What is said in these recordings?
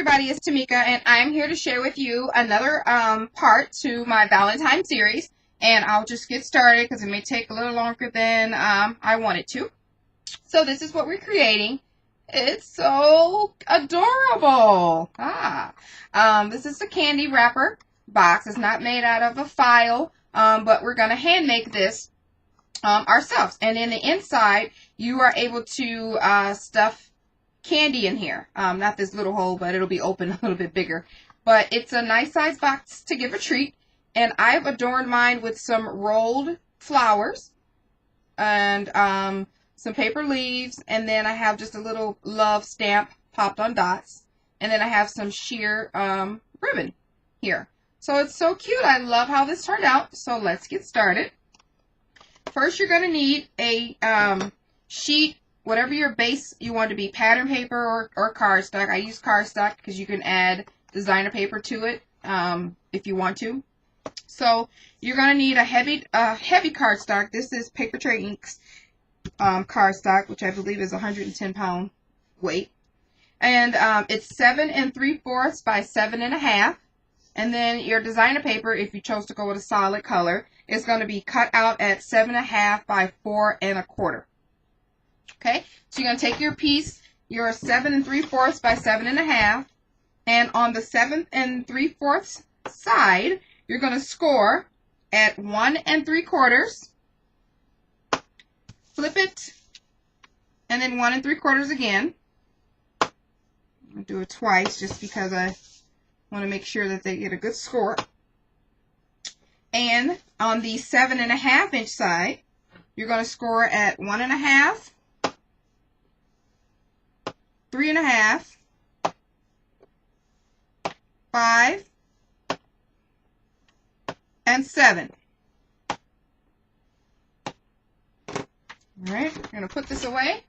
everybody, it's Tamika, and I'm here to share with you another part to my Valentine series. And I'll just get started because it may take a little longer than I wanted to. So this is what we're creating. It's so adorable. This is the candy wrapper box. It's not made out of a file, but we're going to hand make this ourselves. And in the inside, you are able to stuff candy in here. Not this little hole, but it'll be open a little bit bigger. But it's a nice size box to give a treat. And I've adorned mine with some rolled flowers and some paper leaves. And then I have just a little love stamp popped on dots. And then I have some sheer ribbon here. So it's so cute. I love how this turned out. So let's get started. First, you're going to need a sheet, whatever your base you want to be, pattern paper or cardstock. I use cardstock because you can add designer paper to it if you want to. So you're going to need a heavy cardstock. This is Paper Tray Inks cardstock, which I believe is 110-pound weight. And it's 7 3/4 by 7 1/2. And then your designer paper, if you chose to go with a solid color, is going to be cut out at 7 1/2 by 4 1/4. Okay, so you're going to take your piece, your 7 3/4 by 7 1/2, and on the 7 3/4 side, you're going to score at 1 3/4, flip it, and then 1 3/4 again. I'm going to do it twice just because I want to make sure that they get a good score. And on the 7 1/2 inch side, you're going to score at 1 1/2, 3 1/2, 5, and 7. All right, we're going to put this away.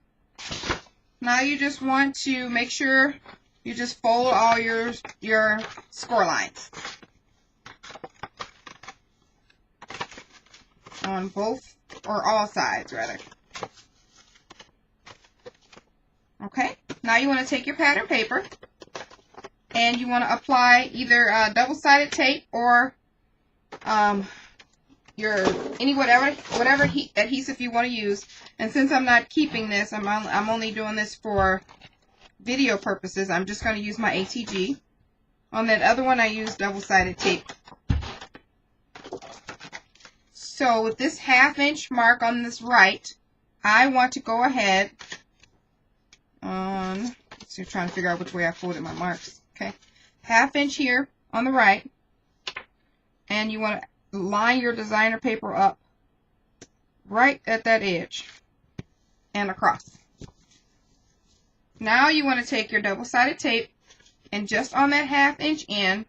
Now you just want to make sure you just fold all your score lines on both or all sides rather. Okay, now you want to take your pattern paper and you want to apply either double-sided tape or whatever adhesive you want to use. And since I'm not keeping this, I'm only doing this for video purposes, I'm just going to use my ATG. On that other one, I use double-sided tape. So with this 1/2 inch mark on this right, I want to go ahead on, let's see, I'm trying to figure out which way I folded my marks. Okay, 1/2 inch here on the right, and you want to line your designer paper up right at that edge and across. Now you want to take your double-sided tape and just on that 1/2 inch end,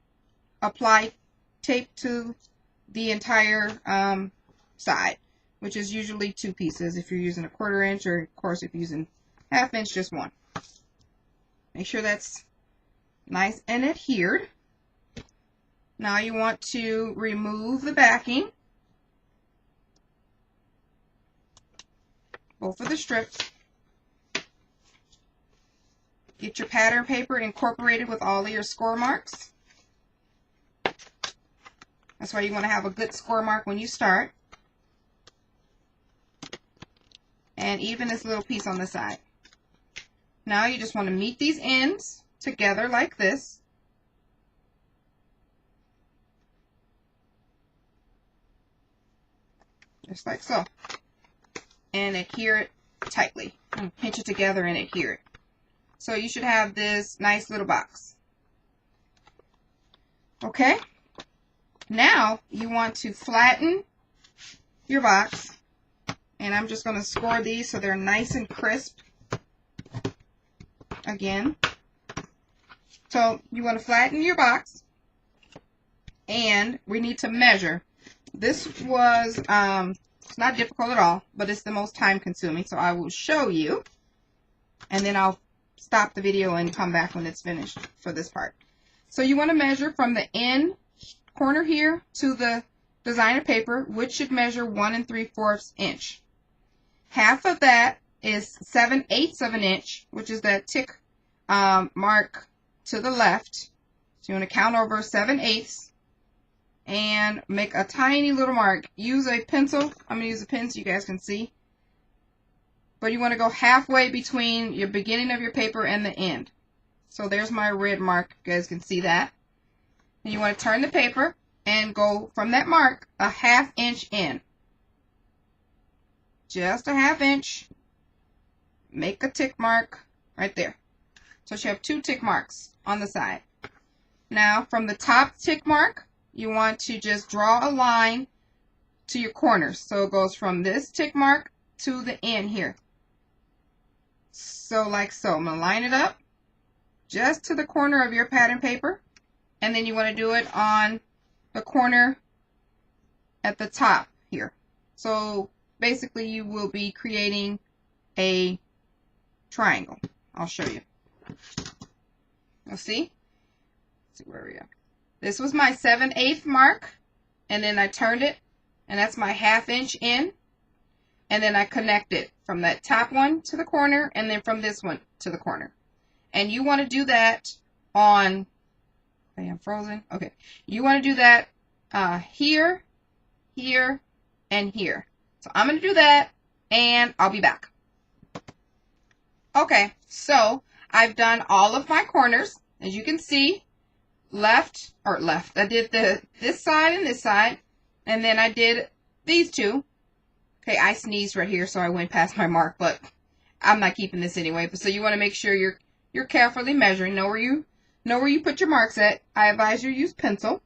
apply tape to the entire side, which is usually 2 pieces if you're using a 1/4 inch, or of course if you're using 1/2 inch, just 1. Make sure that's nice and adhered. Now you want to remove the backing, both of the strips. Get your pattern paper incorporated with all of your score marks. That's why you want to have a good score mark when you start. And even this little piece on the side. Now you just want to meet these ends together like this. Just like so. And adhere it tightly. And pinch it together and adhere it. So you should have this nice little box. Okay. Now you want to flatten your box. And I'm just going to score these so they're nice and crisp. Again. So you want to flatten your box. And we need to measure. This was, it's not difficult at all, but it's the most time consuming. So I will show you. And then I'll stop the video and come back when it's finished for this part. So you want to measure from the end corner here to the designer paper, which should measure 1 3/4 inch. Half of that is 7/8 of an inch, which is that tick mark to the left. So you want to count over 7/8 and make a tiny little mark. Use a pencil. I'm going to use a pen so you guys can see. But you want to go halfway between your beginning of your paper and the end. So there's my red mark. You guys can see that. And you want to turn the paper and go from that mark a 1/2 inch in. Just a 1/2 inch. Make a tick mark right there. So you have 2 tick marks on the side. Now from the top tick mark, you want to just draw a line to your corners. So it goes from this tick mark to the end here. So like so. I'm going to line it up just to the corner of your pattern paper. And then you want to do it on the corner at the top here. So basically you will be creating a triangle. I'll show you. You'll see? Let's see where we are. This was my 7/8 mark, and then I turned it, and that's my 1/2 inch in, and then I connect it from that top one to the corner, and then from this one to the corner. And you want to do that on, okay, I'm frozen. Okay, you want to do that here, here, and here. So I'm going to do that, and I'll be back. Okay, so I've done all of my corners, as you can see. Left. I did this side and this side, and then I did these two. Okay, I sneezed right here, so I went past my mark, but I'm not keeping this anyway. So you want to make sure you're carefully measuring. Know where you put your marks at. I advise you use pencil.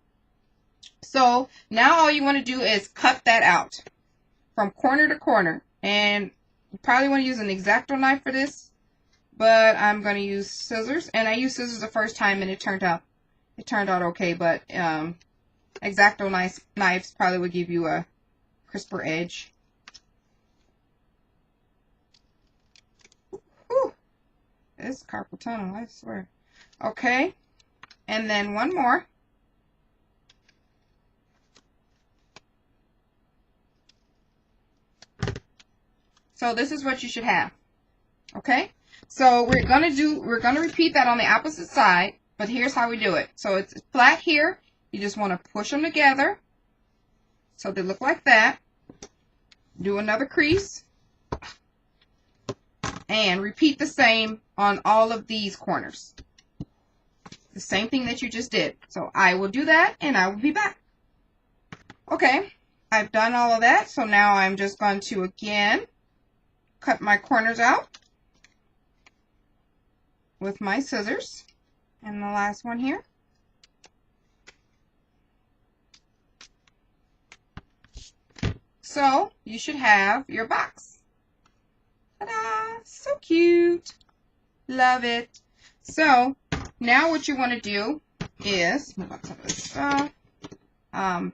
So now all you want to do is cut that out from corner to corner, and you probably want to use an X-Acto knife for this, but I'm going to use scissors, and I used scissors the first time, and it turned out okay, but X-Acto knives probably would give you a crisper edge. Whew. It's carpal tunnel, I swear. Okay, and then one more. So this is what you should have. Okay, so we're gonna repeat that on the opposite side. But here's how we do it. So it's flat here. You just want to push them together so they look like that. Do another crease. And repeat the same on all of these corners. The same thing that you just did. So I will do that and I will be back. Okay, I've done all of that. So now I'm just going to again cut my corners out with my scissors. And the last one here. So you should have your box. Ta-da! So cute. Love it. So now what you want to do is move on some of this stuff.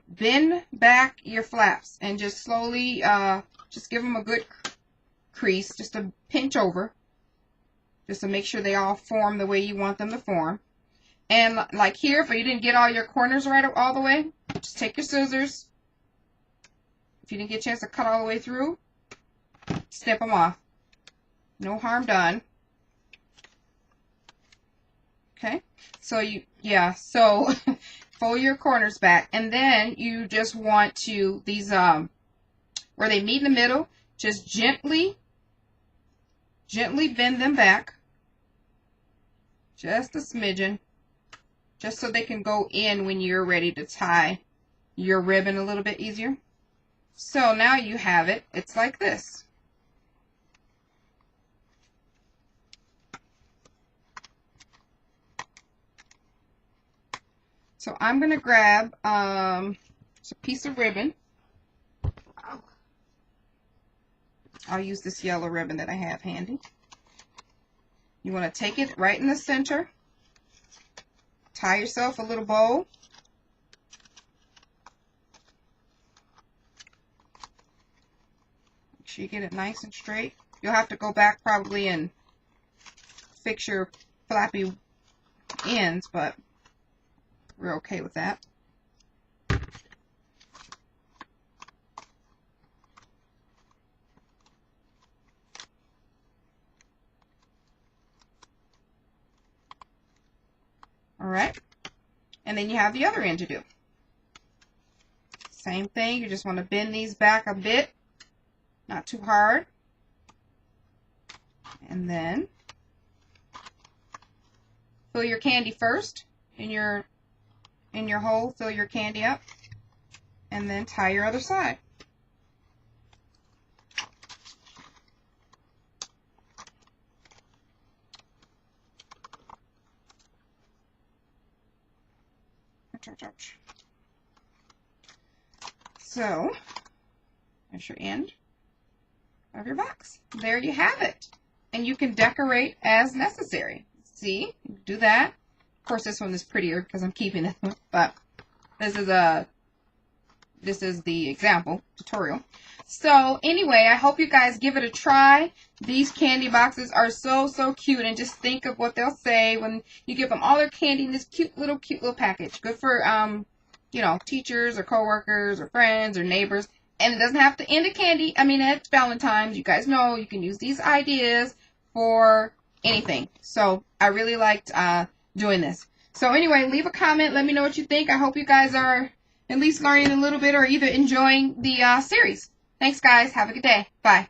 Bend back your flaps and just slowly just give them a good crease, just a pinch over. Just to make sure they all form the way you want them to form. And like here, if you didn't get all your corners right all the way, just take your scissors. If you didn't get a chance to cut all the way through, snip them off. No harm done. Okay, so so fold your corners back. And then you just want to, these, where they meet in the middle, just gently bend them back, just a smidgen, just so they can go in when you're ready to tie your ribbon a little bit easier. So now you have it. It's like this. So I'm going to grab just a piece of ribbon. I'll use this yellow ribbon that I have handy. You want to take it right in the center. Tie yourself a little bow. Make sure you get it nice and straight. You'll have to go back probably and fix your flappy ends, but we're okay with that. right? And then you have the other end to do. Same thing, you just want to bend these back a bit, not too hard. And then fill your candy first in your hole, fill your candy up, and then tie your other side. So, there's your end of your box. There you have it. And you can decorate as necessary. See? Do that. Of course, this one is prettier because I'm keeping this one, but this is the example tutorial. So anyway, I hope you guys give it a try. These candy boxes are so cute, and just think of what they'll say when you give them all their candy in this cute little package. Good for you know, teachers or coworkers or friends or neighbors. And it doesn't have to end in candy. I mean, it's Valentine's. You guys know you can use these ideas for anything. So I really liked doing this. So anyway, leave a comment. Let me know what you think. I hope you guys are at least learning a little bit or either enjoying the series. Thanks, guys. Have a good day. Bye.